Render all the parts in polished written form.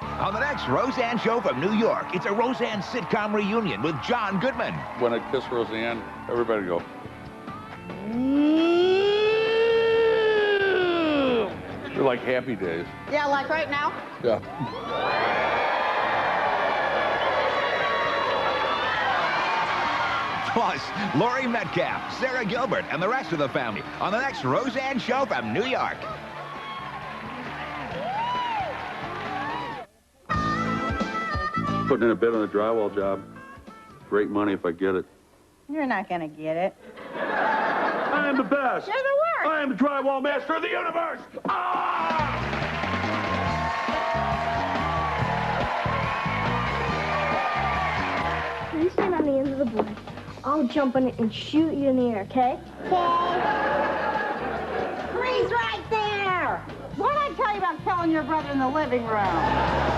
On the next Roseanne show from New York, it's a Roseanne sitcom reunion with John Goodman. When I kiss Roseanne, everybody go. They're like happy days. Yeah, like right now? Yeah. Plus, Laurie Metcalf, Sarah Gilbert, and the rest of the family on the next Roseanne show from New York. Putting in a bid on a drywall job. Great money if I get it. You're not gonna get it. I am the best. You're the worst. I am the drywall master of the universe. Ah! You stand on the end of the board. I'll jump on it and shoot you in the air, okay? Okay. Freeze right there! What did I tell you about killing your brother in the living room?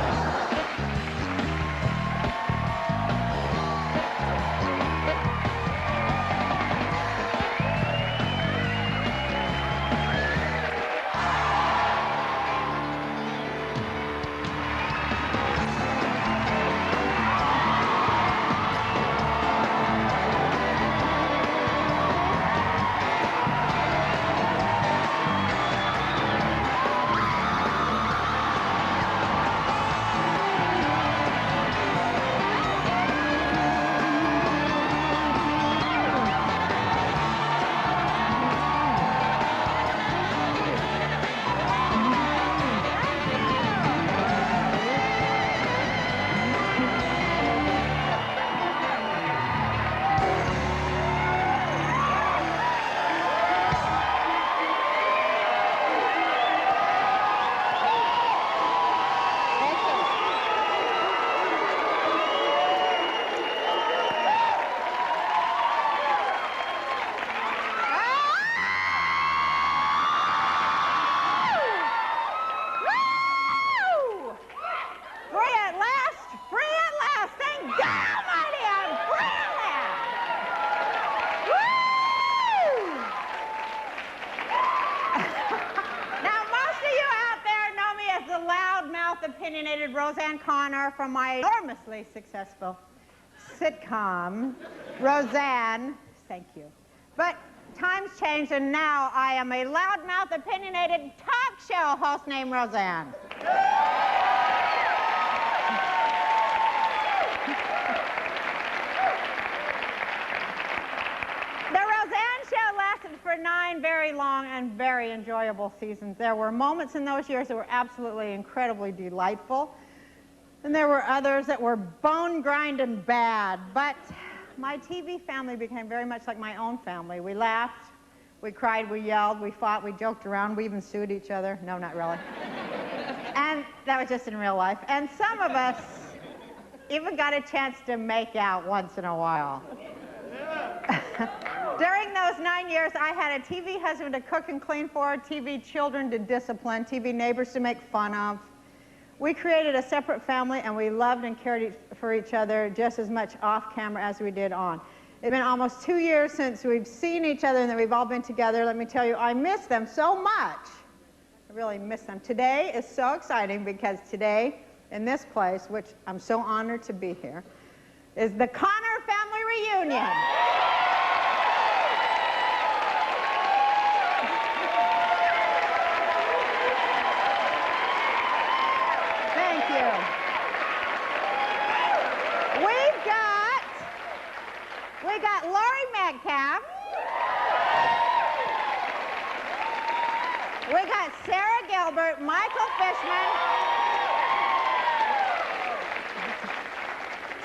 Opinionated Roseanne Connor from my enormously successful sitcom, Roseanne. Thank you. But times changed, and now I am a loudmouth, opinionated talk show host named Roseanne. For 9 very long and very enjoyable seasons. There were moments in those years that were absolutely incredibly delightful, and there were others that were bone-grinding bad. But my TV family became very much like my own family. We laughed, we cried, we yelled, we fought, we joked around, we even sued each other. No, not really. And that was just in real life. And some of us even got a chance to make out once in a while. During those 9 years, I had a TV husband to cook and clean for, TV children to discipline, TV neighbors to make fun of. We created a separate family, and we loved and cared for each other just as much off camera as we did on. It's been almost 2 years since we've seen each other and that we've all been together. Let me tell you, I miss them so much. I really miss them. Today is so exciting because today, in this place, which I'm so honored to be here, is the Connor family reunion. We got Laurie Metcalf. We got Sarah Gilbert, Michael Fishman,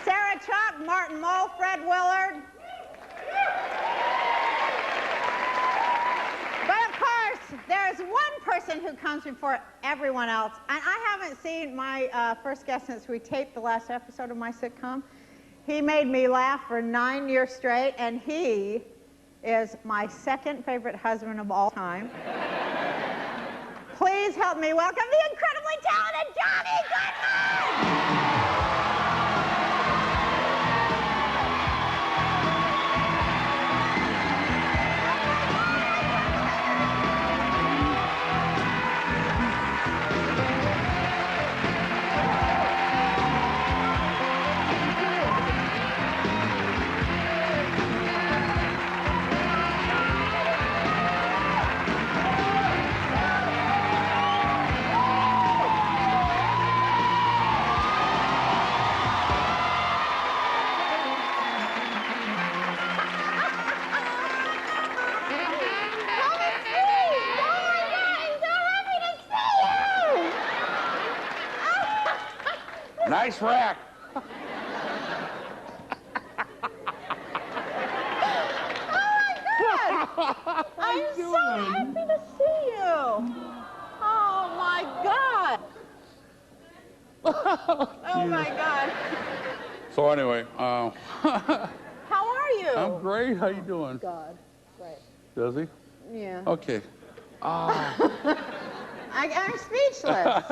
Sarah Chalk, Martin Mull, Fred Willard. But of course, there's one person who comes before everyone else. And I haven't seen my first guest since we taped the last episode of my sitcom. He made me laugh for 9 years straight, and he is my second favorite husband of all time. Please help me welcome the incredibly talented Johnny Goodman! Nice rack. I'm so happy to see you. Oh my God. Oh my God. So anyway, How are you? I'm great. How you doing? God. Great. Does he? Yeah. Okay. I'm speechless.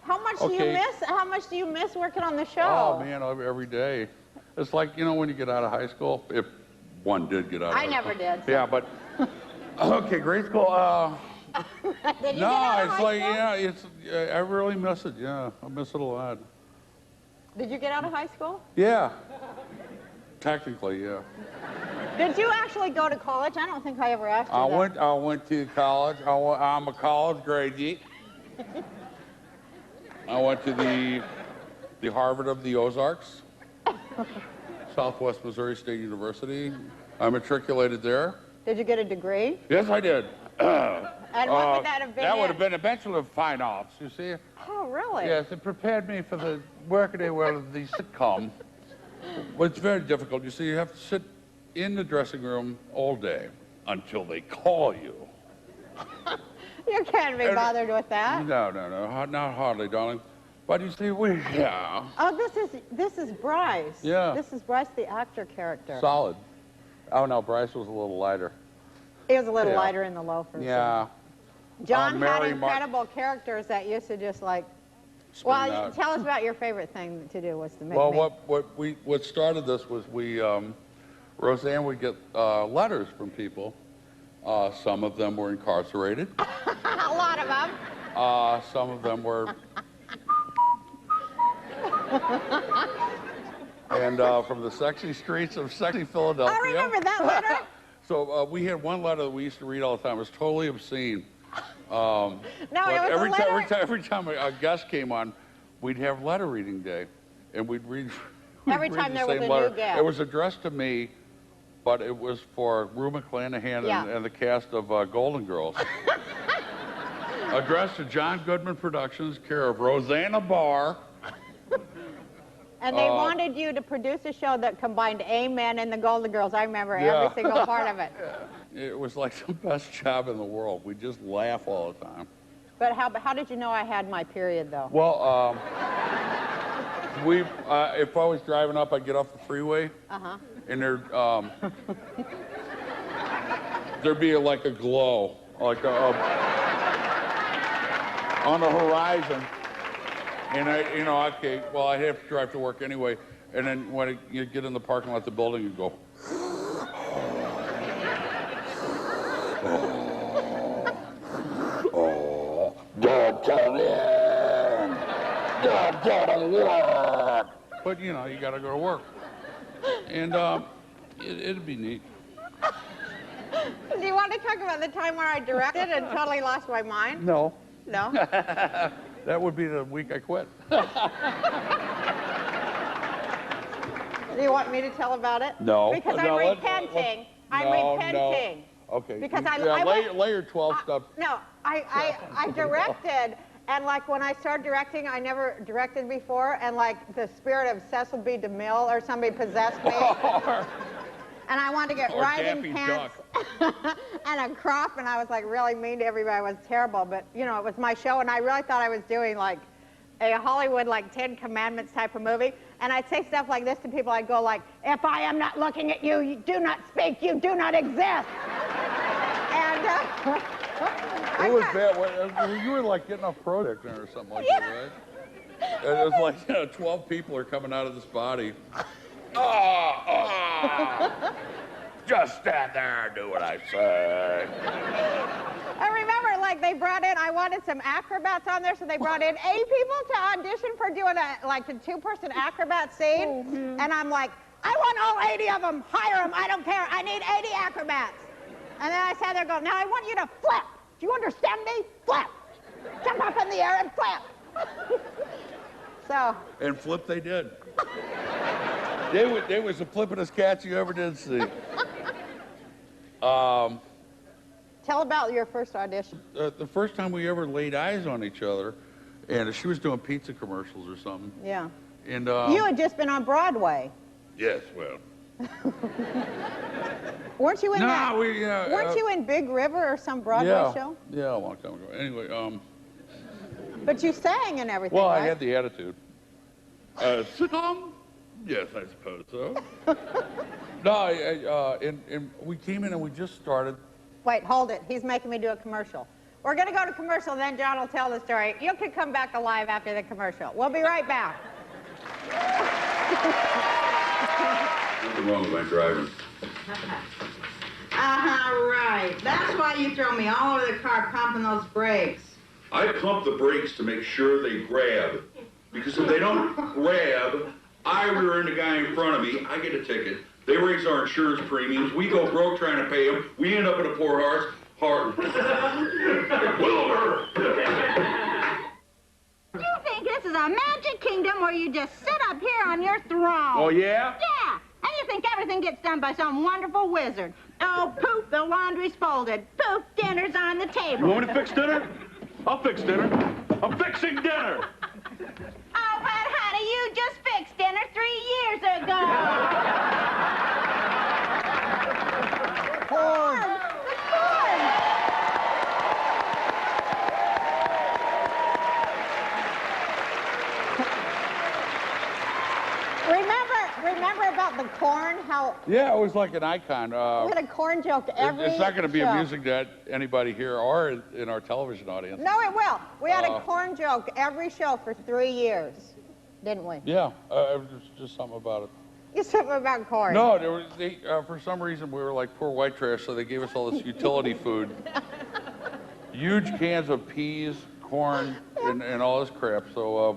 How much do you Okay. miss? How much do you miss working on the show? Oh man, every day. It's like, you know, when you get out of high school, if one did get out of high school. I never did. So. Yeah, but okay, grade school. Did you No, get out of it's high like, school? yeah, I really miss it. Yeah, I miss it a lot. Did you get out of high school? Yeah. Technically, yeah. Did you actually go to college? I don't think I ever asked you that. I went to college. I'm a college graduate. I went to the Harvard of the Ozarks, Southwest Missouri State University. I matriculated there. Did you get a degree? Yes, I did. And what would that have been? That would in? have been a Bachelor of Fine Arts, you see. Oh, really? Yes, it prepared me for the workaday world of the sitcom. Well, it's very difficult. You see, you have to sit in the dressing room all day until they call you. You can't be bothered with that. No, not hardly, darling. But you see, yeah. Oh, this is Bryce. Yeah. This is Bryce, the actor character. Solid. Oh, no, Bryce was a little lighter. He was a little Yeah. lighter in the loafers. Yeah. John had Mary incredible characters that used to just like. Spring Well, out. tell us about your favorite thing to do was to make Well, me. what started this was Roseanne would get letters from people. Some of them were incarcerated. A lot of them. Some of them were. And from the sexy streets of sexy Philadelphia. I remember that letter. So we had one letter that we used to read all the time. It was totally obscene. No, But it was every a letter. every time a guest came on, we'd have letter reading day, and we'd read. Every read time the there was same a new letter. guest. It was addressed to me, but it was for Rue McClanahan Yeah. and the cast of Golden Girls. Addressed to John Goodman Productions, care of Roseanne Barr. And they wanted you to produce a show that combined Amen and the Golden Girls. I remember Yeah. every single part of it. It was like the best job in the world. We just laugh all the time. But how did you know I had my period, though? Well, if I was driving up, I'd get off the freeway, and there'd be like a glow, like on the horizon, and okay, well, I have to drive to work anyway, and then when you get in the parking lot of the building, you go. But you gotta go to work, and it'd be neat. Do you want to talk about the time where I directed and totally lost my mind? No, No? that would be the week I quit. Do you want me to tell about it? No. Because No, I'm let's- repenting. I'm No, repenting. no. Okay. Because layer 12 stuff. No, I directed, and like when I started directing, I never directed before, and like the spirit of Cecil B. DeMille or somebody possessed me. And I wanted to get Or riding Daffy pants and a crop, and I was like really mean to everybody. It was terrible, but it was my show, and I really thought I was doing like a Hollywood like 10 Commandments type of movie. And I'd say stuff like this to people. I'd go like, if I am not looking at you, you do not speak, you do not exist. And It was bad. You were like getting off Prozac or something like that, right? And it was like 12 people are coming out of this body. Just stand there and do what I say. I remember, like, they brought in, I wanted some acrobats on there, so they brought in 8 people to audition for doing a 2-person acrobat scene. Oh, and I'm like, I want all 80 of them. Hire them. I don't care. I need 80 acrobats. And then I sat there going, now I want you to flip. Do you understand me? Flip. Jump up in the air and flip. So. And flip they did. They was the flippingest cats you ever did see. Tell about your first audition. The first time we ever laid eyes on each other, And she was doing pizza commercials or something. Yeah. And You had just been on Broadway. yes, well. Weren't you in that? Weren't you in Big River or some Broadway show? Yeah, a long time ago. Anyway, But you sang and everything, well, right? I had the attitude. Sitcom? Yes, I suppose so. No, and we came in and we just started. Wait, hold it. He's making me do a commercial. We're going to go to commercial, then John will tell the story. You can come back alive after the commercial. We'll be right back. Nothing wrong with my driving. Right. That's why you throw me all over the car pumping those brakes. I pump the brakes to make sure they grab. Because if they don't grab, I rear end the guy in front of me, I get a ticket. They raise our insurance premiums. We go broke trying to pay them. We end up in a poor heart. Wilbur! You think this is a magic kingdom where you just sit up here on your throne? Oh, yeah? Yeah. And you think everything gets done by some wonderful wizard. Oh, poof, the laundry's folded. Poof, dinner's on the table. You want me to fix dinner? I'll fix dinner. I'm fixing dinner. Oh, but honey, you just fixed dinner 3 years ago. Corn. The corn. Remember about the corn? How Yeah, it was like an icon. we had a corn joke every It's not going to be show. amusing to anybody here or in our television audience. No, it will. We had a corn joke every show for 3 years, didn't we? Yeah, it was just something about it. You said something about corn. No, for some reason we were like poor white trash, so they gave us all this utility food. Huge cans of peas, corn, and all this crap. So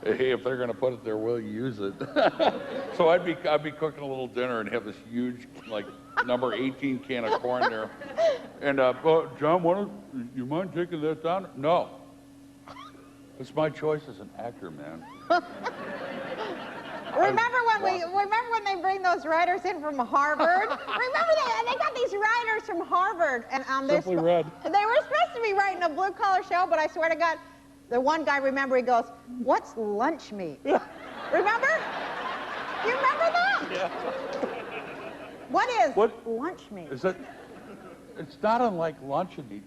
hey, if they're going to put it there, we'll use it. So I'd be cooking a little dinner and have this huge, like, number 18 can of corn there. And, John, you mind taking that down? No. It's my choice as an actor, man. Remember when they bring those writers in from Harvard? Remember they got these writers from Harvard and Simply Red. They were supposed to be writing a blue collar show, but I swear to God, the one guy, remember, he goes, "What's lunch meat?" Yeah. Remember? You remember that? Yeah. What is lunch meat? Is it? It's not unlike luncheon meat,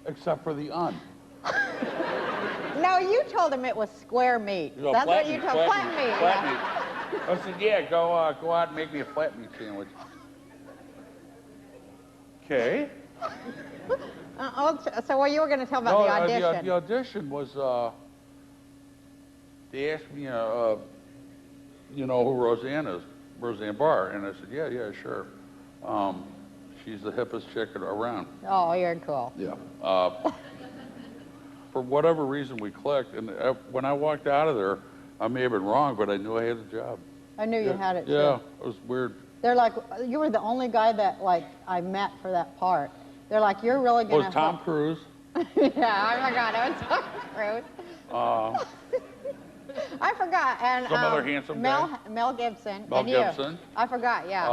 except for the un. No, you told him it was square meat. You know, That's flat what you meat, told flat meat. Flat Yeah. meat. I said, yeah, go out and make me a flat meat sandwich. Okay. So what you were going to tell about the audition? The audition was, they asked me, you know who Roseanne is, Roseanne Barr, and I said, yeah, sure. She's the hippest chick around. Oh, you're cool. Yeah. For whatever reason, we clicked, and when I walked out of there, I may have been wrong, but I knew I had the job. I knew you had it, too. Yeah, it was weird. They're like, you were the only guy that, like, I met for that part. They're like, you're really going to... Was Tom Cruise? Yeah, I forgot. It was Tom Cruise. I forgot. And Some other handsome guy? Mel Gibson. Mel and Gibson. You. I forgot, yeah.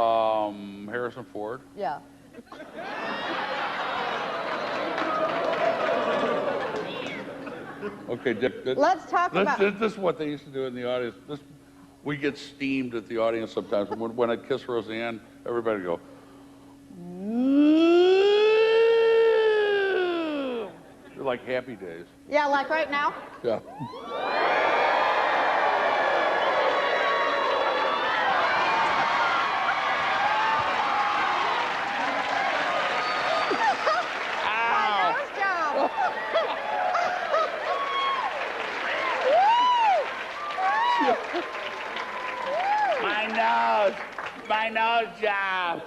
Harrison Ford. Yeah. Okay, Let's talk about... This is what they used to do in the audience. We get steamed at the audience sometimes. When I'd kiss Roseanne, everybody would go... They're like happy days. Yeah, like right now? Yeah. My nose job.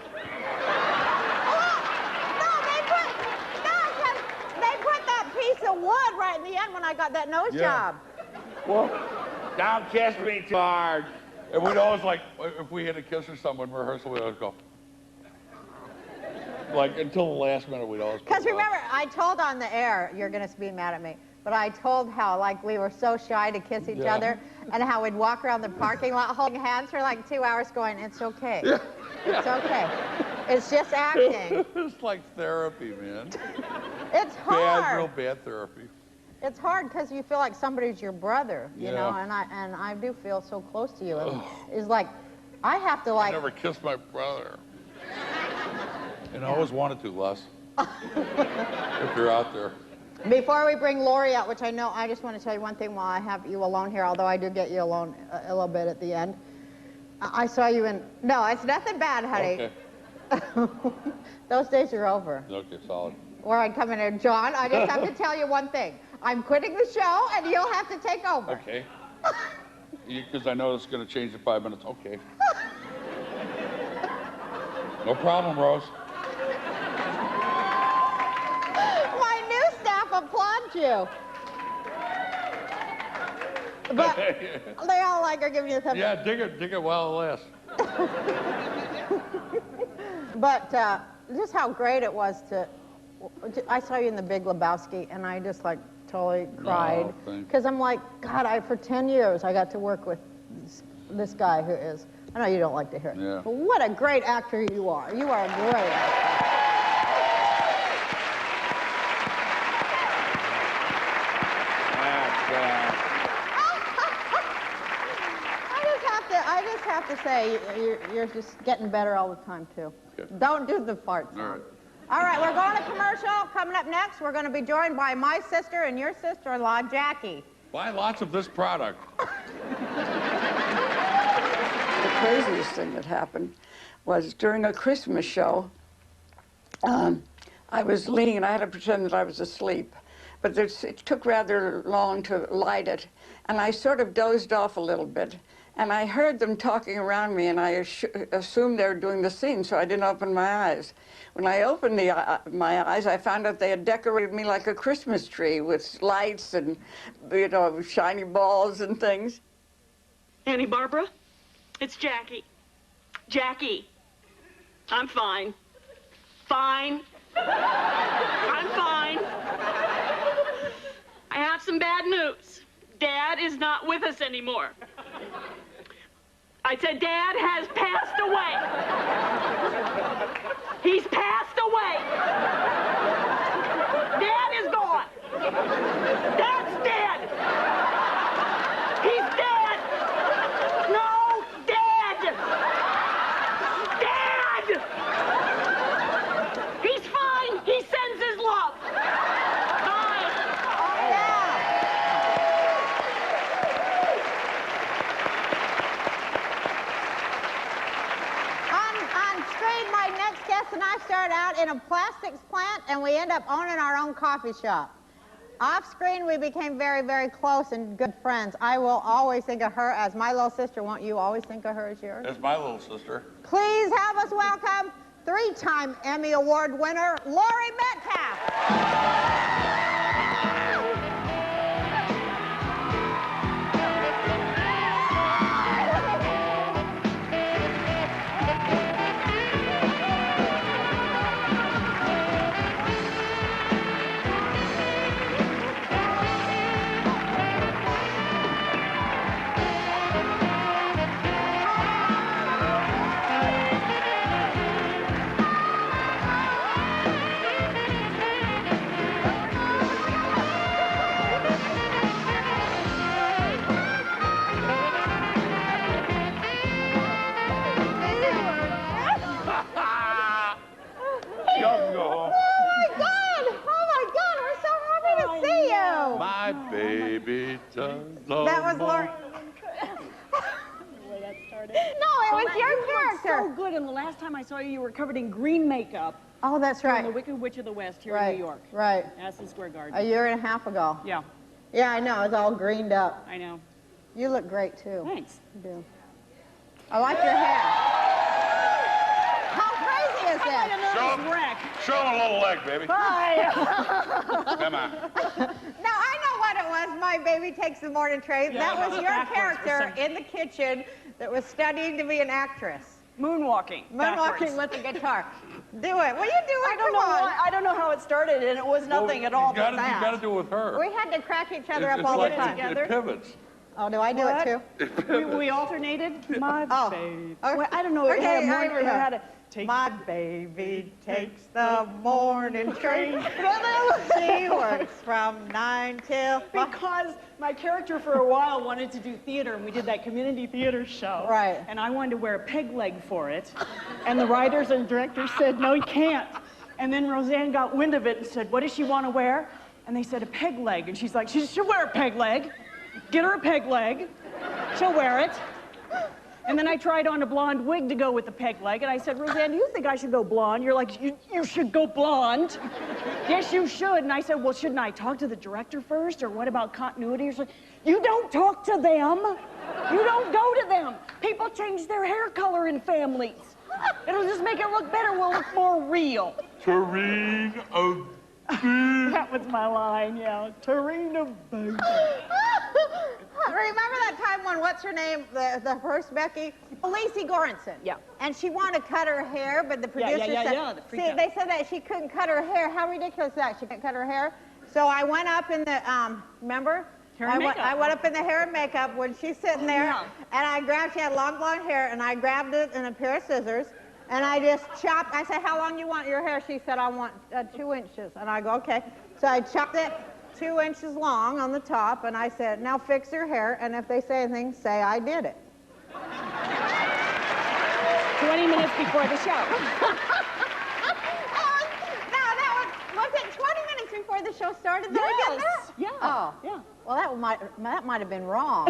They put that piece of wood right in the end when I got that nose job. Well, Don't kiss me too hard. and we'd always like, if we had a kiss or something in rehearsal, we'd always go. Like, until the last minute, we'd always... Because remember, I told on the air, you're going to be mad at me, but I told how, like, we were so shy to kiss each other, and how we'd walk around the parking lot holding hands for like 2 hours going, it's okay. Yeah. It's okay. It's just acting. It's like therapy, man. It's hard. Real bad therapy. It's hard because you feel like somebody's your brother, you Yeah. know, and I do feel so close to you. And it's like, I have to I like, never kissed my brother. And I always wanted to, Les. If you're out there. before we bring Lori out, which I know, I just want to tell you one thing while I have you alone here, although I do get you alone a little bit at the end. I saw you in, no, it's nothing bad, honey. Okay. Those days are over. Okay, solid. Where I'd come in there, John, I just have to tell you one thing. I'm quitting the show, and you'll have to take over. Okay. Because I know it's going to change in 5 minutes. Okay. No problem, Rose. My new staff applauds you. But they all like are giving you something. Yeah, dig it while it lasts. But just how great it was I saw you in The Big Lebowski, and I just like totally cried. Because I'm like, God, for 10 years I got to work with this guy who is, I know you don't like to hear it, Yeah. but what a great actor you are. You are a great actor. I just have to say, you're just getting better all the time, too. Okay. Don't do the farts. All right. All right, we're going to commercial. Coming up next, we're going to be joined by my sister and your sister-in-law, Jackie. Buy lots of this product. The craziest thing that happened was during a Christmas show, I was leaning and I had to pretend that I was asleep. But it took rather long to light it. And I sort of dozed off a little bit. And I heard them talking around me, and I assumed they were doing the scene, so I didn't open my eyes. When I opened my eyes, I found out they had decorated me like a Christmas tree with lights and, you know, shiny balls and things. Annie Barbara, it's Jackie. Jackie, I'm fine. Fine. I'm fine. I have some bad news. Dad is not with us anymore. I said Dad has passed away. He's passed away. Dad is gone. Dad's dead. He's dead. No, Dad. Dad. He's fine. He sends his love. Bye. Oh, yeah. On screen, my next guest and I start out in a plastics plant, and we end up owning our own coffee shop. Off screen, we became very, very close and good friends. I will always think of her as my little sister. Won't you always think of her as yours? That's my little sister. Please have us welcome 3-time Emmy Award winner, Lori Metcalf. My baby does love That was Lori. Where that started. No, it was your You look character. so good, and the last time I saw you, you were covered in green makeup. Oh, that's From right. the Wicked Witch of the West here Right, in New York. right. Madison Square Garden. A year and a half ago. Yeah, Yeah, I know. It's all greened up. I know. You look great, too. Thanks. You do. I like your hair. How crazy is I this? got a wreck. Show him a little leg, baby. Hi. Come on. Now, I know what it was. My baby takes the morning train. Yeah, That was your backwards for character some- in the kitchen that was studying to be an actress. Moonwalking. Moonwalking with a guitar. Do it. Will you do it? I don't know Come on. why. I don't know how it started, and it was nothing at all You gotta, but that. you gotta do it with her. We had to crack each other It's up all like the time. together. It pivots. Oh, do I do What? it too? We alternated. My Oh, babe. okay. Well, I don't know. It Okay, had a I morning, remember. it had a My baby takes the morning train. She works from 9 till 5. Because my character for a while wanted to do theater, and we did that community theater show. Right. And I wanted to wear a peg leg for it. And the writers and directors said, no, you can't. And then Roseanne got wind of it and said, what does she want to wear? And they said, a peg leg. And she's like, she'll wear a peg leg. Get her a peg leg. She'll wear it. And then I tried on a blonde wig to go with the peg leg, and I said, Roseanne, do you think I should go blonde? You're like, you should go blonde. Yes, you should. And I said, well, shouldn't I talk to the director first, or what about continuity? Or something? You don't talk to them. You don't go to them. People change their hair color in families. It'll just make it look better. We'll look more real. Tareen of That was my line, yeah. Tarina Boo. Remember that time when, what's her name, the first Becky? Lacey Goranson. Yeah. And she wanted to cut her hair, but the producer said, the see, they said that she couldn't cut her hair. How ridiculous is that? She can't cut her hair. So I went up in the, remember? Hair and makeup. I went up in the hair and makeup when she's sitting there, yeah. and I grabbed, she had long blonde hair, and I grabbed it in a pair of scissors, and I just chopped. I said, how long you want your hair? She said, I want 2 inches. And I go, okay. So I chopped it 2 inches long on the top, and I said, now fix your hair, and if they say anything, say I did it. 20 minutes before the show. Was it 20 minutes before the show started that I did that? Yeah. Oh. Yeah. Well, that might have been wrong.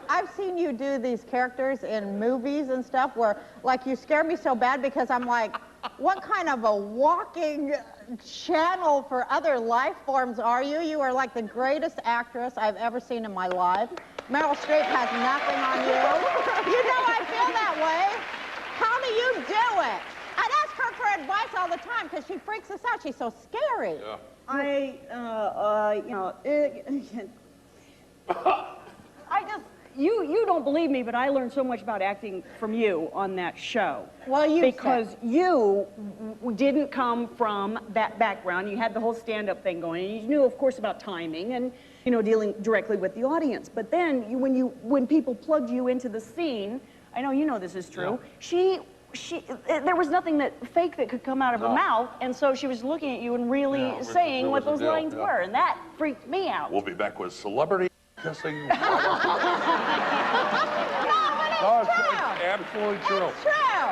I've seen you do these characters in movies and stuff where, like, you scare me so bad because I'm like, what kind of a walking channel for other life forms are you? You are like the greatest actress I've ever seen in my life. Meryl Streep has nothing on you. You know I feel that way. How do you do it? I'd ask her for advice all the time because she freaks us out. She's so scary. Yeah. You don't believe me, but I learned so much about acting from you on that show. Well, you because you didn't come from that background. You had the whole stand-up thing going, and you knew, of course, about timing and, you know, dealing directly with the audience. But then when people plugged you into the scene, I know you know this is true. Yeah. There was nothing fake that could come out of her mouth, and so she was looking at you and really saying what those lines were, and that freaked me out. We'll be back with celebrity kissing. No, but it's true. It's absolutely true. It's true.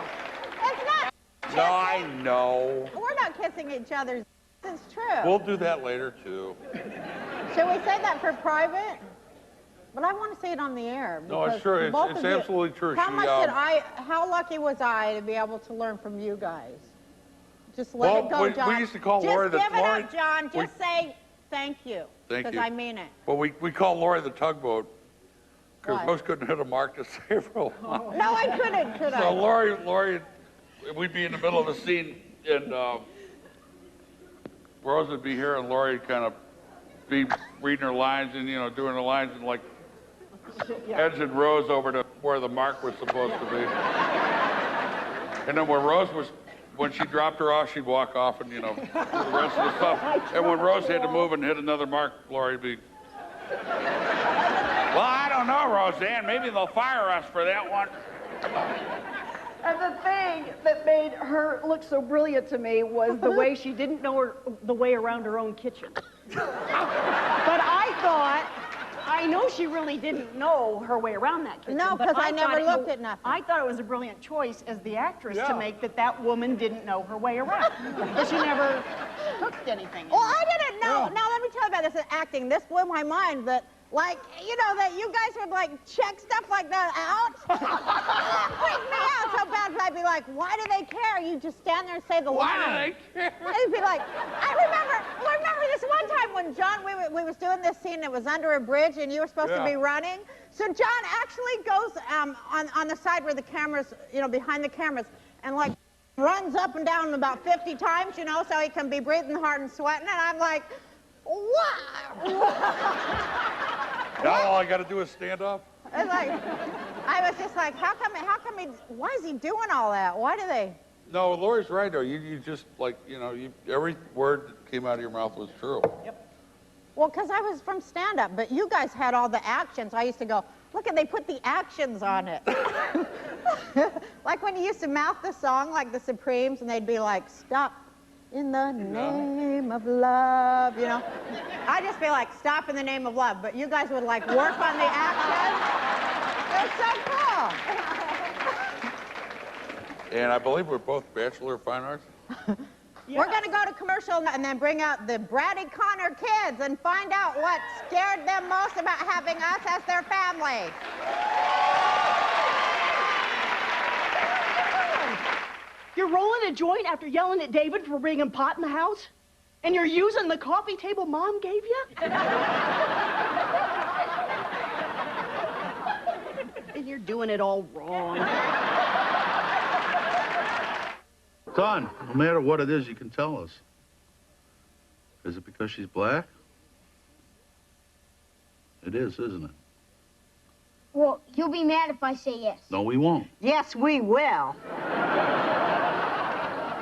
It's not kissing. No, I know. We're not kissing each other's. It's true. We'll do that later, too. Should we say that for private? But I want to say it on the air. No, it's true. It's absolutely true. How lucky was I to be able to learn from you guys? Just let it go, John. We used to call Lori the... Just give it up, John. Just say thank you. Thank you. Because I mean it. Well, we called Lori the tugboat because Rose couldn't hit a mark to save her life. No, I couldn't, could I? So Lori, we'd be in the middle of the scene, and Rose would be here, and Lori would kind of be reading her lines and, you know, doing her lines, and like edging Rose over to where the mark was supposed to be. And then when she dropped her off, she'd walk off and, you know, do the rest of the stuff. And when Rose had to move and hit another mark, Lori'd be... Well, I don't know, Roseanne. Maybe they'll fire us for that one. And the thing that made her look so brilliant to me was the way she didn't know the way around her own kitchen. But I thought, I know she really didn't know her way around that kitchen. No, because I never looked at nothing. I thought it was a brilliant choice as the actress to make that woman didn't know her way around. Because she never cooked anything. Well, I didn't know. Now, let me tell you about this acting. This blew my mind that, like, you know, that you guys would, like, check stuff like that out. That freaked me out so bad, but I'd be like, why do they care? You just stand there and say the line. Why do they care? It'd be like, I remember this one time when John, we was doing this scene, it was under a bridge, and you were supposed to be running. So John actually goes on the side where the cameras, you know, behind the cameras, and, like, runs up and down about 50 times, you know, so he can be breathing hard and sweating, and I'm like, what? Now all I got to do is stand up? It's like, I was just like, how come why is he doing all that? Why do they? No, Lori's right, though. You just, like, you know, every word that came out of your mouth was true. Yep. Well, because I was from stand-up, but you guys had all the actions. I used to go, look, they put the actions on it. Like when you used to mouth the song, like the Supremes, and they'd be like, stop in the name of love, you know? I'd just be like, stop in the name of love. But you guys would like work on the actions. It was so cool. And I believe we're both Bachelor of Fine Arts. Yeah. We're going to go to commercial and then bring out the Bratty Connor kids and find out what scared them most about having us as their family. You're rolling a joint after yelling at David for bringing pot in the house? And you're using the coffee table Mom gave you? And you're doing it all wrong. Son, no matter what it is, you can tell us. Is it because she's black? It is, isn't it? Well, you'll be mad if I say yes. No, we won't. Yes, we will.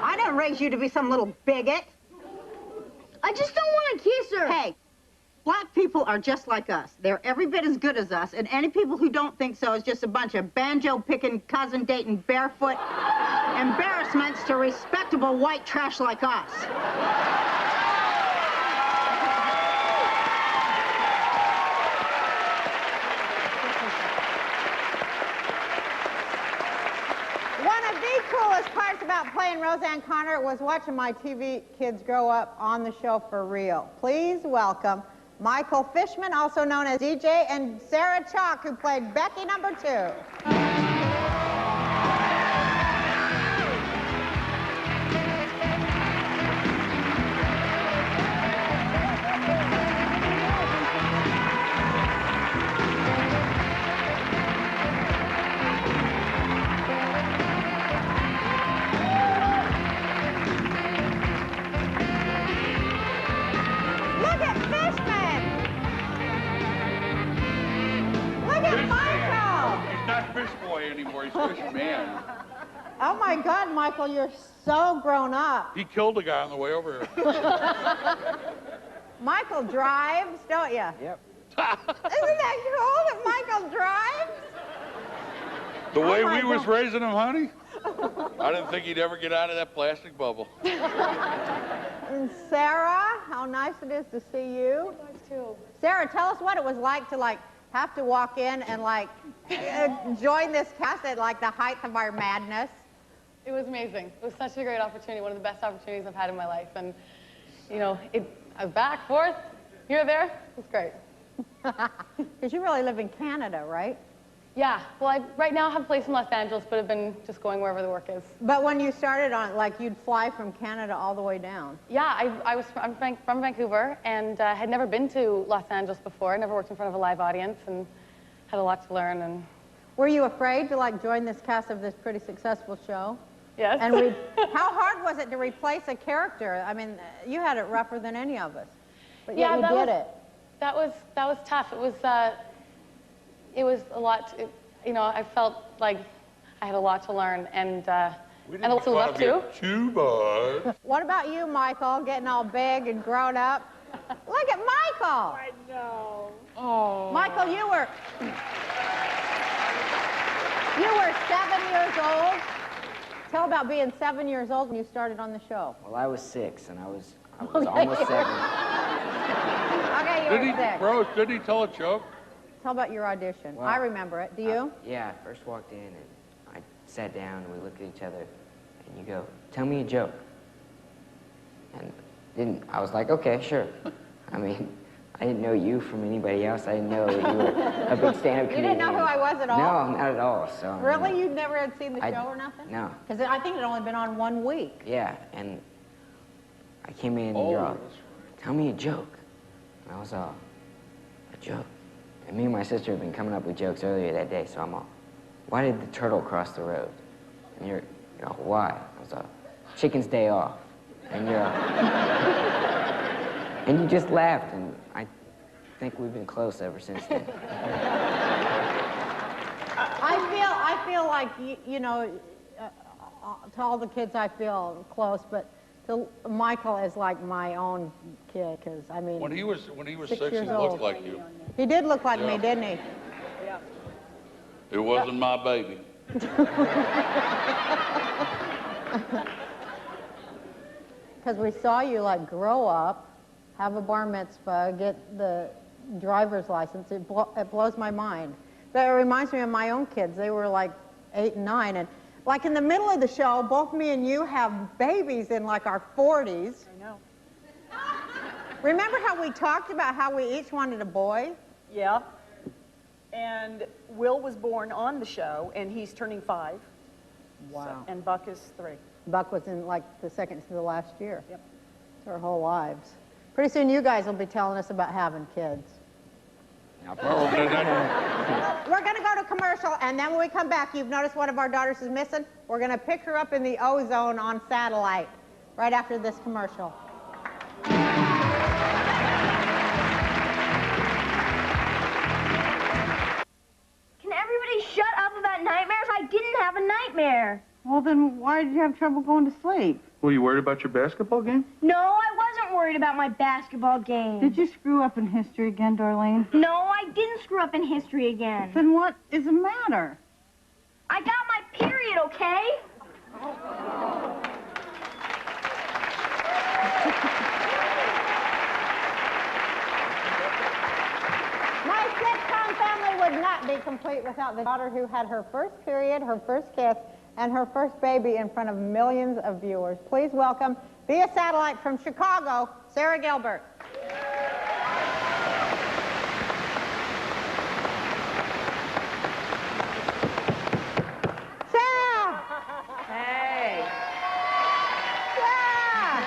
I didn't raise you to be some little bigot. I just don't want to kiss her. Hey, black people are just like us. They're every bit as good as us, and any people who don't think so is just a bunch of banjo-picking, cousin-dating, barefoot embarrassments to respectable white trash like us. One of the coolest parts about playing Roseanne Connor was watching my TV kids grow up on the show for real. Please welcome Michael Fishman, also known as DJ, and Sarah Chalk, who played Becky number 2. Anymore. He's Fish Man. Oh my God, Michael, you're so grown up. He killed a guy on the way over here. Michael drives, don't you? Yep. Isn't that cool that Michael drives? The way we was raising him, honey, I didn't think he'd ever get out of that plastic bubble. And Sarah, how nice it is to see you. Nice too. Sarah, tell us what it was like to have to walk in and join this cast at the height of our madness. It was amazing. It was such a great opportunity, one of the best opportunities I've had in my life. And, you know, I was back, forth, here, there. It was great. Because you really live in Canada, right? Yeah. Well, I right now have a place in Los Angeles, but I've been just going wherever the work is. But when you started on, you'd fly from Canada all the way down. Yeah, I'm from Vancouver and had never been to Los Angeles before. Never worked in front of a live audience and had a lot to learn. And were you afraid to join this cast of this pretty successful show? Yes. And how hard was it to replace a character? I mean, you had it rougher than any of us, but yet you did it. That was tough. It was a lot. You know, I felt like I had a lot to learn, and also love to. Too much. What about you, Michael? Getting all big and grown up. Look at Michael. I know. Oh. Michael, you were 7 years old. Tell about being 7 years old when you started on the show. Well, I was 6, and I was almost 7. Okay, you were 6. Rose, did he tell a joke? Tell about your audition. Well, I remember it. Do you? Yeah, I first walked in, and I sat down, and we looked at each other, and you go, tell me a joke. And I was like, okay, sure. I mean, I didn't know you from anybody else. I didn't know that you were a big stand-up comedian. You didn't know who I was at all? No, not at all. So really? You never had seen the show or nothing? No. Because I think it had only been on 1 week. Yeah, and I came in, and you're all, tell me a joke. And I was all, a joke? And me and my sister had been coming up with jokes earlier that day, so I'm all, why did the turtle cross the road? And you're all, why? I was all, chicken's day off. And you're all, and you just laughed, and I think we've been close ever since then. I feel like, you know, to all the kids I feel close, but So Michael is like my own kid, because I mean. When he was 6, he years old. looked like you. He did look like Yeah. me, didn't he? Yeah. It wasn't my baby. Because we saw you like grow up, have a bar mitzvah, get the driver's license. It blows my mind. But it reminds me of my own kids. They were like 8 and 9, and like in the middle of the show, both me and you have babies in like our 40s. I know. Remember how we talked about how we each wanted a boy? Yeah. And Will was born on the show, and he's turning 5. Wow. And Buck is 3. Buck was in like the second to the last year. Yep. It's our whole lives. Pretty soon you guys will be telling us about having kids. We're going to go to commercial, and then when we come back, you've noticed one of our daughters is missing. We're going to pick her up in the ozone on satellite right after this commercial. Can everybody shut up about nightmares? I didn't have a nightmare. Well, then why did you have trouble going to sleep? Were you worried about your basketball game? No, I wasn't worried about my basketball game. Did you screw up in history again, Darlene? No, I didn't screw up in history again. Then what is the matter? I got my period, okay? My sitcom family would not be complete without the daughter who had her first period, her first kiss, and her first baby in front of millions of viewers. Please welcome, via satellite from Chicago, Sarah Gilbert. Sarah! Hey. Sarah!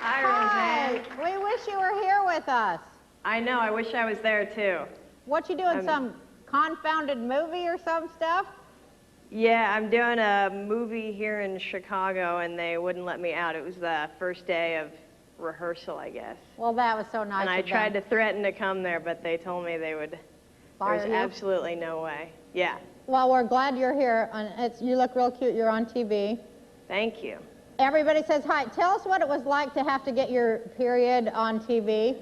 Hi, Roseanne. We wish you were here with us. I know, I wish I was there too. What you doing, some confounded movie or some stuff? Yeah, I'm doing a movie here in Chicago and they wouldn't let me out. It was the first day of rehearsal, I guess. Well, that was so nice And I of them. tried to threaten to come there, but they told me they would. Fire There's you? absolutely no way. Yeah. Well, we're glad you're here. You look real cute. You're on TV. Thank you. Everybody says hi. Tell us what it was like to have to get your period on TV.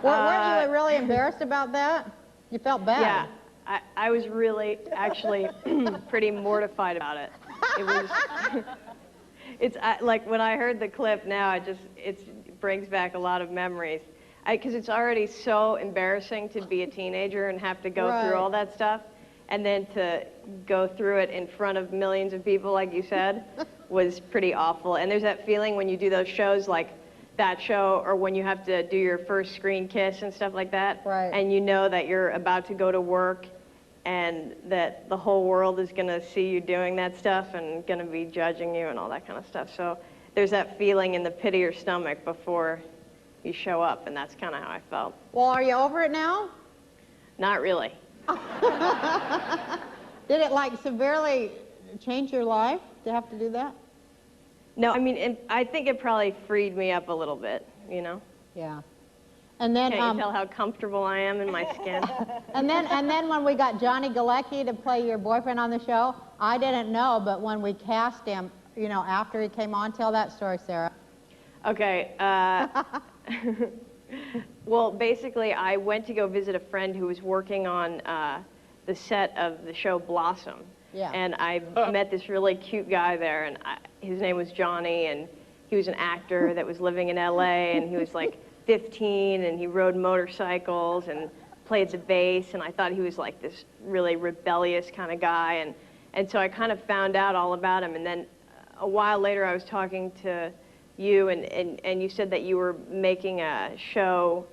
Weren't you really embarrassed about that? You felt bad. Yeah. I was really, actually, pretty mortified about it. It was, like when I heard the clip now, it brings back a lot of memories. Because it's already so embarrassing to be a teenager and have to go through all that stuff. And then to go through it in front of millions of people, like you said, was pretty awful. And there's that feeling when you do those shows like that show, or when you have to do your first screen kiss and stuff like that. Right. And you know that you're about to go to work and that the whole world is going to see you doing that stuff and going to be judging you and all that kind of stuff. So there's that feeling in the pit of your stomach before you show up, and that's kind of how I felt. Well, are you over it now? Not really. Did it like severely change your life to have to do that? No, I mean, I think it probably freed me up a little bit, you know? Yeah. And then, Can't you tell how comfortable I am in my skin? and then when we got Johnny Galecki to play your boyfriend on the show, I didn't know, but when we cast him, you know, after he came on, tell that story, Sarah. Okay. Well, basically, I went to go visit a friend who was working on the set of the show Blossom. Yeah. And I met this really cute guy there, and his name was Johnny, and he was an actor that was living in LA, and he was like 15, and he rode motorcycles and played the bass, and I thought he was like this really rebellious kind of guy, and so I kind of found out all about him, and then a while later I was talking to you, and you said that you were making a show,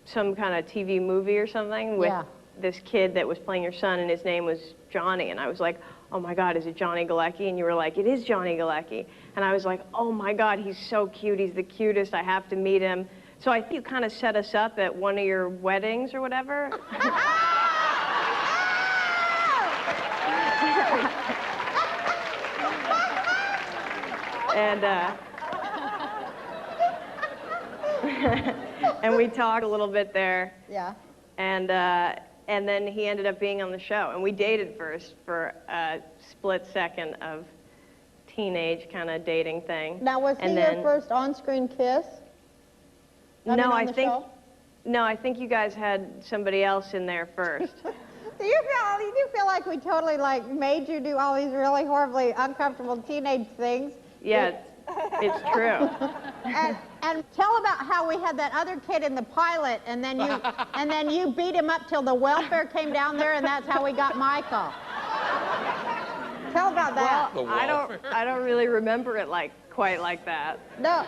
some kind of TV movie or something with this kid that was playing your son, and his name was Johnny, and I was like, oh my God, is it Johnny Galecki? And you were like, it is Johnny Galecki. And I was like, oh my God, he's so cute, he's the cutest, I have to meet him. So I think you kind of set us up at one of your weddings or whatever. And we talked a little bit there. Yeah. And then he ended up being on the show. And we dated first for a split second of teenage kind of dating thing. Now, was he your first on-screen kiss? No, I think you guys had somebody else in there first. Do you feel like we totally like made you do all these really horribly uncomfortable teenage things? Yeah, it's true. And tell about how we had that other kid in the pilot, and then you beat him up till the welfare came down there, and that's how we got Michael. Tell about that. Well, I don't really remember it quite like that. No,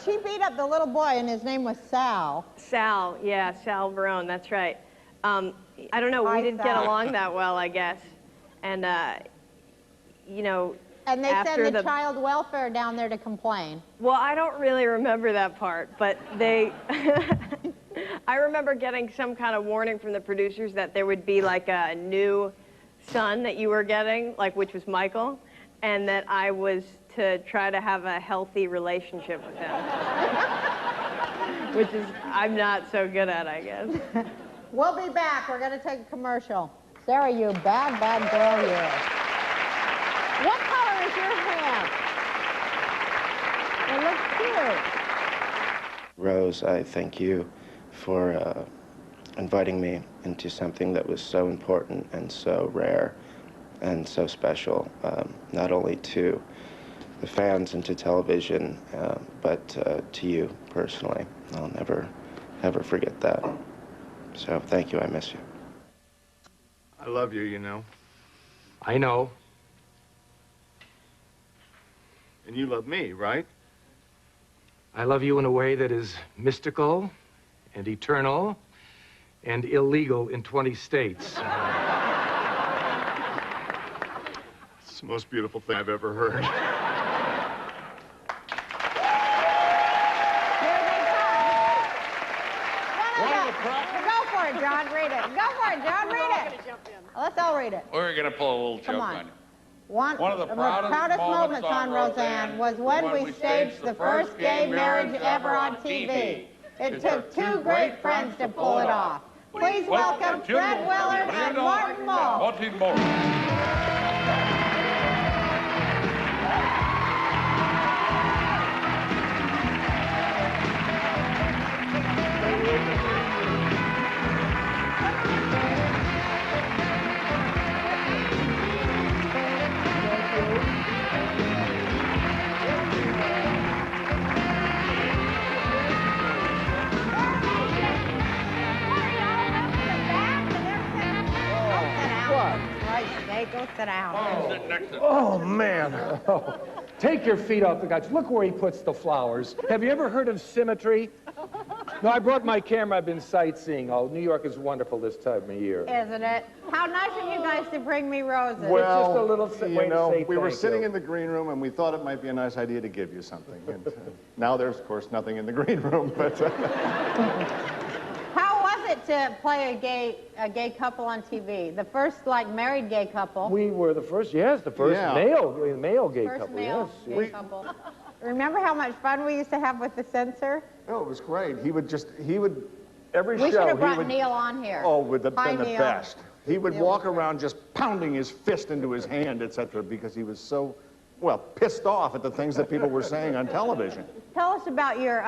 she beat up the little boy, and his name was Sal. Sal, yeah, Sal Barone, that's right. I don't know, we didn't get along that well, I guess. And, you know, and they sent the child welfare down there to complain. Well, I don't really remember that part, but they... I remember getting some kind of warning from the producers that there would be like a new son that you were getting, like which was Michael, and that I was to try to have a healthy relationship with him. Which is, I'm not so good at, I guess. We'll be back. We're going to take a commercial. Sarah, you bad, bad girl, you. What color is your hair? It looks cute. Rose, I thank you for inviting me into something that was so important and so rare and so special, not only to the fans and to television, but to you personally. I'll never, ever forget that. So thank you, I miss you. I love you, you know. I know. And you love me, right? I love you in a way that is mystical and eternal and illegal in 20 states. It's the most beautiful thing I've ever heard. Go for it, John. Read it. Go for it, John. Read it. Let's all read it. We're going to pull a little joke on you. One of the proudest moments on Roseanne was when we staged the first gay marriage ever on TV. It took two great friends to pull it off. Please welcome Fred Willard and Martin Mull. Martin Mull. Go sit down. Oh, man. Oh. Take your feet off the couch. Look where he puts the flowers. Have you ever heard of symmetry? No, I brought my camera. I've been sightseeing. Oh, New York is wonderful this time of year. Isn't it? How nice of you guys to bring me roses. Well, it's just a little you know, we were thank sitting you. in the green room, and we thought it might be a nice idea to give you something. And now there's, of course, nothing in the green room, but... How was it to play a gay couple on TV? The first, like, married gay couple. We were the first, yes, the first male gay couple, male yes. gay couple. Remember how much fun we used to have with the censor? Oh, it was great. He would, every We show, should have brought he would... Neil on here. Oh, would have Hi, been the Neil. best. He would walk around just pounding his fist into his hand, etc., because he was so, well, pissed off at the things that people were saying on television. Tell us about your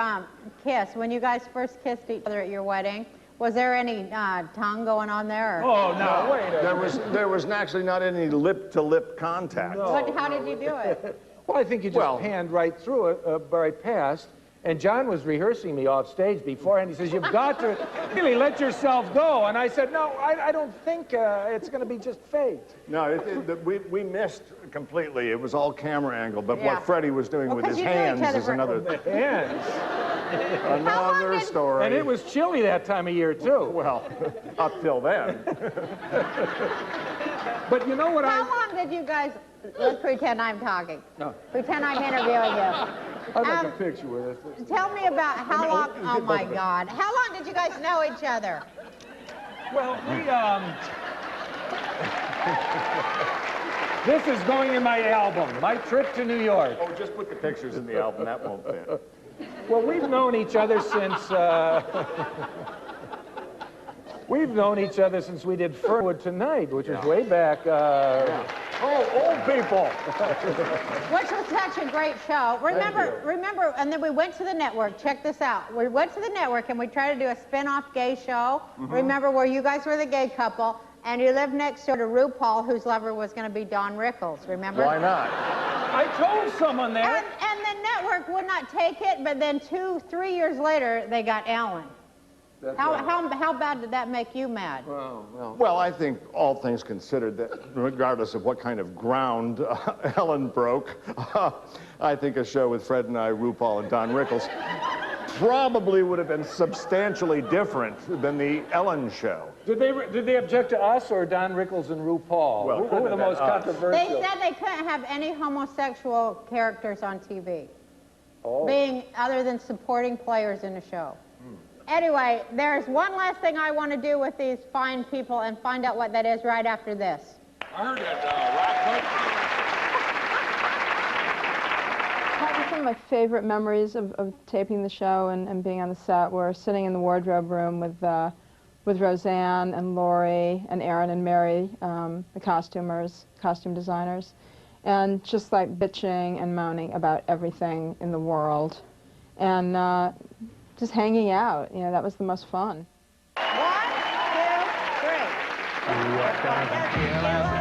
kiss. When you guys first kissed each other at your wedding, was there any tongue going on there? Or? Oh, no, wait a minute. There was actually not any lip-to-lip contact. No. How did you do it? Well, I think you just panned right through it, right past. And John was rehearsing me off stage beforehand. He says, you've got to really let yourself go. And I said, no, I don't think it's going to be just fake. No, we missed completely. It was all camera angle. But what Freddie was doing with his hands is another... Hands? Another story. And it was chilly that time of year, too. Well, up till then. But you know what How long did you guys... Let's pretend I'm talking. No. Pretend I'm interviewing you. I'll make a picture with it. Tell me about how long... Oh, my God. How long did you guys know each other? Well, this is going in my album, My Trip to New York. Oh, just put the pictures in the album. That won't fit. Well, we've known each other since... We've known each other since we did Fernwood Tonight, which was way back... Oh, old people. Which was such a great show. Remember, and then we went to the network. Check this out. We went to the network and we tried to do a spin-off gay show. Remember, where you guys were the gay couple, and you lived next door to RuPaul, whose lover was going to be Don Rickles. Remember? Why not? I told someone that. And the network would not take it, but then 2-3 years later, they got Ellen. How bad did that make you mad? Well, I think all things considered, that regardless of what kind of ground Ellen broke, I think a show with Fred and I, RuPaul and Don Rickles, probably would have been substantially different than the Ellen show. Did they object to us or Don Rickles and RuPaul? Well, who were the most controversial? They said they couldn't have any homosexual characters on TV, being other than supporting players in the show. Anyway, there's one last thing I want to do with these fine people and find out what that is right after this. I heard that Probably some of my favorite memories of taping the show and being on the set were sitting in the wardrobe room with Roseanne and Lori and Aaron and Mary, the costume designers, and just like bitching and moaning about everything in the world. And just hanging out, you know, that was the most fun. 1, 2, 3.